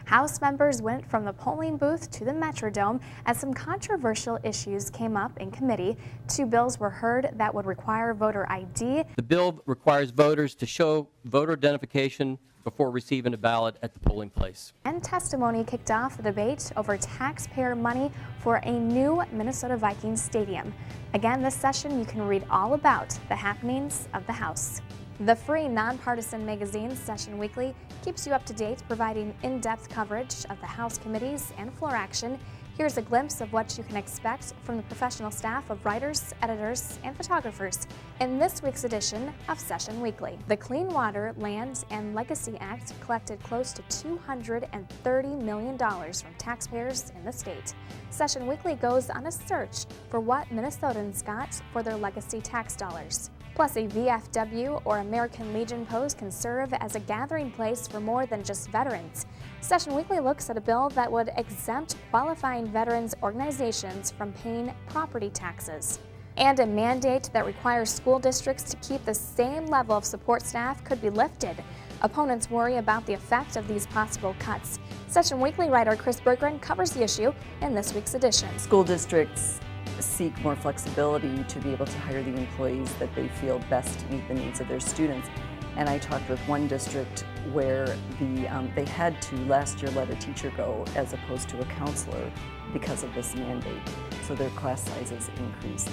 House members went from the polling booth to the Metrodome as some controversial issues came up in committee. 2 bills were heard that would require voter ID. The bill requires voters to show voter identification before receiving a ballot at the polling place. And testimony kicked off the debate over taxpayer money for a new Minnesota Vikings stadium. Again, this session you can read all about the happenings of the House. The free nonpartisan magazine Session Weekly keeps you up to date, providing in-depth coverage of the House committees and floor action. Here's a glimpse of what you can expect from the professional staff of writers, editors, and photographers in this week's edition of Session Weekly. The Clean Water, Land, and Legacy Act collected close to $230 million from taxpayers in the state. Session Weekly goes on a search for what Minnesotans got for their legacy tax dollars. Plus, a VFW or American Legion post can serve as a gathering place for more than just veterans. Session Weekly looks at a bill that would exempt qualifying veterans organizations from paying property taxes. And a mandate that requires school districts to keep the same level of support staff could be lifted. Opponents worry about the effect of these possible cuts. Session Weekly writer Chris Berggren covers the issue in this week's edition. School districts seek more flexibility to be able to hire the employees that they feel best to meet the needs of their students. And I talked with one district where they had to last year let a teacher go as opposed to a counselor because of this mandate. So their class sizes increased.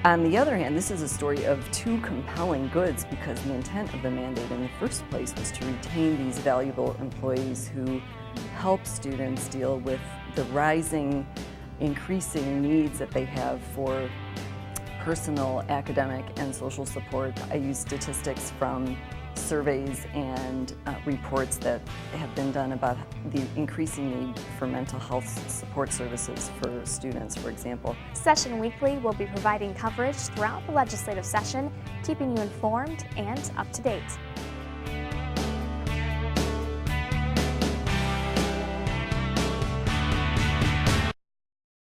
On the other hand, this is a story of 2 compelling goods because the intent of the mandate in the first place was to retain these valuable employees who help students deal with the increasing needs that they have for personal, academic, and social support. I use statistics from surveys and reports that have been done about the increasing need for mental health support services for students, for example. Session Weekly will be providing coverage throughout the legislative session, keeping you informed and up to date.